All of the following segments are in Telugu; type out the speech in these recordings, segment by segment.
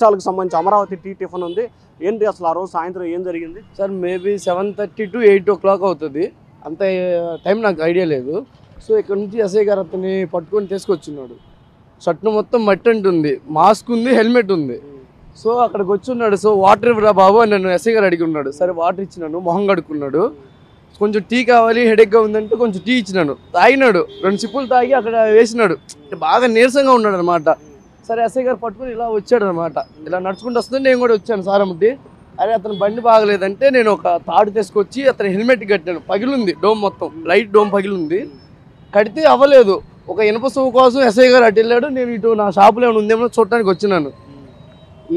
స్టాల్కి సంబంధించి అమరావతి టీ టిఫిన్ ఉంది. ఏంటి అసలు ఆ రోజు సాయంత్రం ఏం జరిగింది సార్? మేబీ 7:30 to 8 o'clock అవుతుంది, అంత టైం నాకు ఐడియా లేదు. సో ఇక్కడ నుంచి ఎస్ఐ గారు అతన్ని పట్టుకొని తీసుకొచ్చున్నాడు. షర్ట్ మొత్తం మట్టి అంటుంది, మాస్క్ ఉంది, హెల్మెట్ ఉంది. సో అక్కడికి వచ్చున్నాడు. సో వాటర్ ఇవ్వరా బాబు అని నన్ను ఎస్ఐ గారు అడిగి ఉన్నాడు. సరే వాటర్ ఇచ్చినాను, మొహం కడుక్కున్నాడు. కొంచెం టీ కావాలి, హెడేక్గా ఉందంటే కొంచెం టీ ఇచ్చినాను, తాగినాడు. 2 సిప్పులు తాగి అక్కడ వేసినాడు. బాగా నీరసంగా ఉన్నాడు అనమాట. సరే ఎస్ఐ గారు పట్టుకొని ఇలా వచ్చాడు అనమాట. ఇలా నడుచుకుంటూ వస్తుంది, నేను కూడా వచ్చాను సారముట్టి. అరే అతను బండి బాగలేదంటే నేను ఒక తాడు తీసుకొచ్చి అతని హెల్మెట్ కట్టాను. పగిలింది డోమ్, మొత్తం లైట్ డోమ్ పగిలింది. కడితే అవ్వలేదు. ఒక ఇనుప సొమ్ము కోసం ఎస్ఐ గారు అటు వెళ్ళాడు, నేను ఇటు నా షాపులో ఏమైనా ఉందేమో చూడటానికి వచ్చినాను.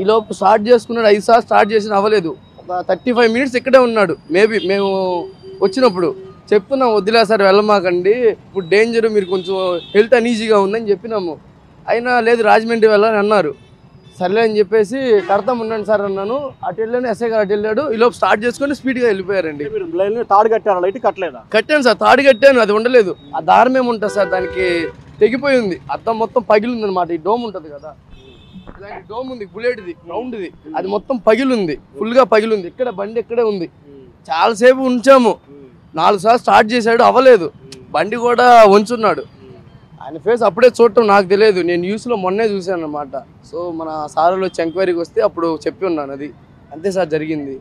ఈలోపు స్టార్ట్ చేసుకున్నాడు. 5 సార్లు స్టార్ట్ చేసిన అవ్వలేదు. ఒక 35 minutes ఇక్కడే ఉన్నాడు. మేబీ మేము వచ్చినప్పుడు చెప్తున్నాం, వద్దులే సార్ వెళ్ళమాకండి, ఇప్పుడు డేంజర్, మీరు కొంచెం హెల్త్ అనీజీగా ఉందని చెప్పినాము. అయినా లేదు రాజమండ్రి వెళ్ళని అన్నారు. సర్లే అని చెప్పేసి కడతాం ఉండండి సార్ అన్నాను. అటు వెళ్ళాను, ఎస్ఐ గారు అటు వెళ్ళాడు. ఈలోపు స్టార్ట్ చేసుకొని స్పీడ్గా వెళ్ళిపోయారండి. తాడు కట్టారా? లైట్ కట్టలేదా? కట్టాను సార్, తాడు కట్టాను, అది ఉండలేదు. ఆ దారం ఏముంటుంది సార్, దానికి తెగిపోయి ఉంది. అద్దం మొత్తం పగిలింది అనమాట. ఈ డోమ్ ఉంటుంది కదా, ఇలాంటి డోమ్ ఉంది, బుల్లెట్ది, రౌండ్ది, అది మొత్తం పగిలింది, ఫుల్గా పగిలింది. ఇక్కడ బండి ఇక్కడే ఉంది. చాలాసేపు ఉంచాము, 4 సార్లు స్టార్ట్ చేశాడు, అవ్వలేదు. బండి కూడా వంచున్నాడు. ఆయన ఫేస్ అప్పుడే చూడటం నాకు తెలియదు, నేను న్యూస్లో మొన్నే చూశాను అనమాట. సో మన సార్లు వచ్చి ఎంక్వైరీకి వస్తే అప్పుడు చెప్పి ఉన్నాను, అది అంతే సార్ జరిగింది.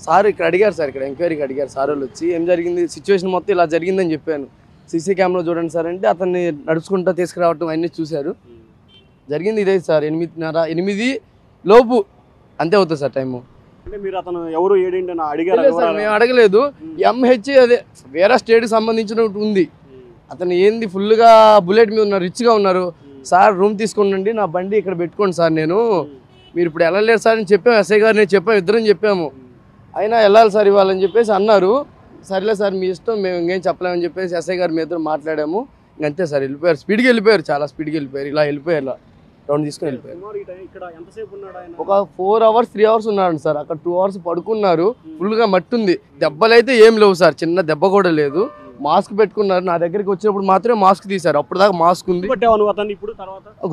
సార్ ఇక్కడ అడిగారు సార్, ఇక్కడ ఎంక్వైరీకి అడిగారు సార్ వాళ్ళు వచ్చి, ఏం జరిగింది సిచ్యువేషన్ మొత్తం ఇలా జరిగిందని చెప్పాను. సీసీ కెమెరా చూడండి సార్ అంటే అతన్ని నడుచుకుంటూ తీసుకురావటం అన్నీ చూశారు. జరిగింది ఇదే సార్, 8:30, 8 లోపు అంతే అవుతుంది సార్ టైము. అంటే మీరు అతను ఎవరు ఏడింటి అడిగారు? మేము అడగలేదు. ఎంహెచ్ అదే వేరే స్టేట్కి సంబంధించినట్టు ఉంది. అతను ఏంది ఫుల్గా బుల్లెట్ మీద ఉన్నారు, రిచ్గా ఉన్నారు. సార్ రూమ్ తీసుకోండి, నా బండి ఇక్కడ పెట్టుకోండి సార్, నేను మీరు ఇప్పుడు వెళ్ళలేరు సార్ అని చెప్పాము. ఎస్ఐ గారు నేను చెప్పాము, ఇద్దరం చెప్పాము. అయినా వెళ్ళాలి సార్ ఇవ్వాలని చెప్పేసి అన్నారు. సరేలే సార్ మీ ఇష్టం, మేము ఇంకేం చెప్పలేమని చెప్పేసి ఎస్ఐ గారు మీ ఇద్దరు మాట్లాడాము. ఇంకంతే సార్ వెళ్ళిపోయారు, స్పీడ్గా వెళ్ళిపోయారు, చాలా స్పీడ్గా వెళ్ళిపోయారు. ఇలా వెళ్ళిపోయారు, ఇలా రౌండ్ తీసుకొని వెళ్ళిపోయారు. ఒక 4 hours 3 hours ఉన్నాడు సార్. అక్కడ 2 hours పడుకున్నారు. ఫుల్గా మట్టి ఉంది, దెబ్బలైతే ఏం లేవు సార్, చిన్న దెబ్బ కూడా లేదు. మాస్క్ పెట్టుకున్నారు. నా దగ్గరికి వచ్చినప్పుడు మాత్రమే మాస్క్ తీశారు, అప్పుడు దాకా మాస్క్ ఉంది.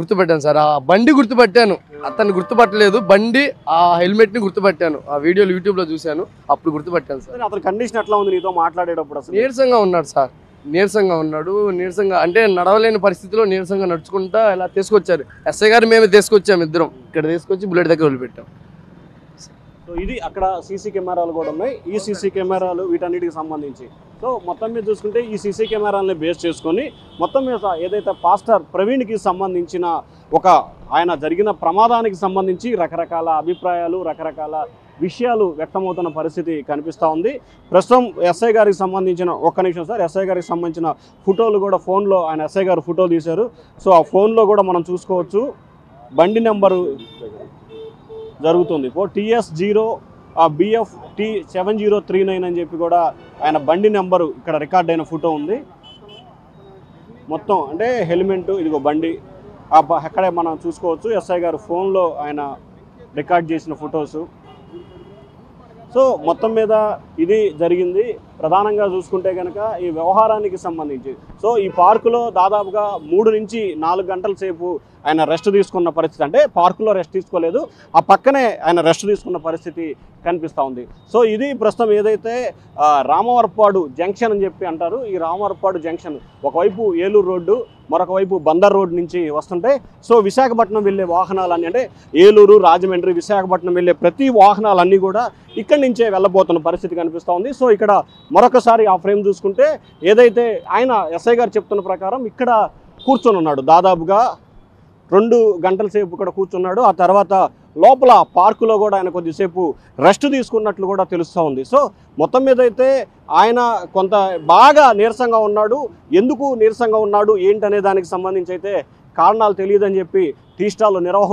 గుర్తుపెట్టాను సార్, ఆ బండి గుర్తుపట్టాను, అతన్ని గుర్తుపట్టలేదు. బండి ఆ హెల్మెట్ ని గుర్తుపట్టాను, ఆ వీడియోలు యూట్యూబ్ లో చూశాను, అప్పుడు గుర్తుపట్టాను సార్. అతని కండిషన్ ఎట్లా ఉంది నీతో మాట్లాడేటప్పుడు? నీరసంగా ఉన్నాడు సార్, నీరసంగా ఉన్నాడు. నీరసంగా అంటే నడవలేని పరిస్థితిలో నీరసంగా నడుచుకుంటా ఇలా తీసుకొచ్చారు. ఎస్ఐ గారు మేము తీసుకొచ్చాము, ఇద్దరం ఇక్కడ తీసుకొచ్చి బుల్లెట్ దగ్గర వదిలిపెట్టాం. సో ఇది అక్కడ సీసీ కెమెరాలు కూడా ఉన్నాయి. ఈ సీసీ కెమెరాలు వీటన్నిటికి సంబంధించి సో మొత్తం మీద చూసుకుంటే ఈ సీసీ కెమెరాలని బేస్ చేసుకొని మొత్తం మీద ఏదైతే పాస్టర్ ప్రవీణ్కి సంబంధించిన ఒక ఆయన జరిగిన ప్రమాదానికి సంబంధించి రకరకాల అభిప్రాయాలు, రకరకాల విషయాలు వ్యక్తమవుతున్న పరిస్థితి కనిపిస్తూ ఉంది. ప్రస్తుతం ఎస్ఐ గారికి సంబంధించిన ఒక్క నిమిషం సార్, ఎస్ఐ గారికి సంబంధించిన ఫోటోలు కూడా ఫోన్లో ఆయన ఎస్ఐ గారు ఫోటో తీశారు. సో ఆ ఫోన్లో కూడా మనం చూసుకోవచ్చు, బండి నెంబరు జరుగుతుంది TS0 BFT 7039 అని చెప్పి కూడా ఆయన బండి నెంబరు ఇక్కడ రికార్డ్ అయిన ఫోటో ఉంది. మొత్తం అంటే హెల్మెట్, ఇదిగో బండి అక్కడే మనం చూసుకోవచ్చు. ఎస్ఐ గారు ఫోన్లో ఆయన రికార్డ్ చేసిన ఫొటోసు. సో మొత్తం మీద ఇది జరిగింది. ప్రధానంగా చూసుకుంటే కనుక ఈ వ్యవహారానికి సంబంధించి సో ఈ పార్కులో దాదాపుగా 3 నుంచి 4 గంటల సేపు ఆయన రెస్ట్ తీసుకున్న పరిస్థితి, అంటే పార్కులో రెస్ట్ తీసుకోలేదు, ఆ పక్కనే ఆయన రెస్ట్ తీసుకున్న పరిస్థితి కనిపిస్తూ ఉంది. సో ఇది ప్రస్తుతం ఏదైతే రామవరపాడు జంక్షన్ అని చెప్పి అంటారు. ఈ రామవరపాడు జంక్షన్ ఒకవైపు ఏలూరు రోడ్డు, మరొక వైపు బందర్ రోడ్ నుంచి వస్తుంటే సో విశాఖపట్నం వెళ్ళే వాహనాలన్నీ, అంటే ఏలూరు, రాజమండ్రి, విశాఖపట్నం వెళ్ళే ప్రతి వాహనాలన్నీ కూడా ఇక్కడి నుంచే వెళ్ళబోతున్న పరిస్థితి కనిపిస్తూ ఉంది. సో ఇక్కడ మరొకసారి ఆ ఫ్రేమ్ చూసుకుంటే ఏదైతే ఆయన ఎస్ఐ గారు చెప్తున్న ప్రకారం ఇక్కడ కూర్చొని ఉన్నాడు, దాదాపుగా 2 గంటల సేపు ఇక్కడ కూర్చున్నాడు. ఆ తర్వాత లోపల పార్కులో కూడా ఆయన కొద్దిసేపు రెస్ట్ తీసుకున్నట్లు కూడా తెలుస్తూ ఉంది. సో మొత్తం మీద అయితే ఆయన కొంత బాగా నీరసంగా ఉన్నాడు. ఎందుకు నీరసంగా ఉన్నాడు ఏంటనే దానికి సంబంధించి అయితే కారణాలు తెలియదని చెప్పి టీ స్టాల్ నిర్వాహకులు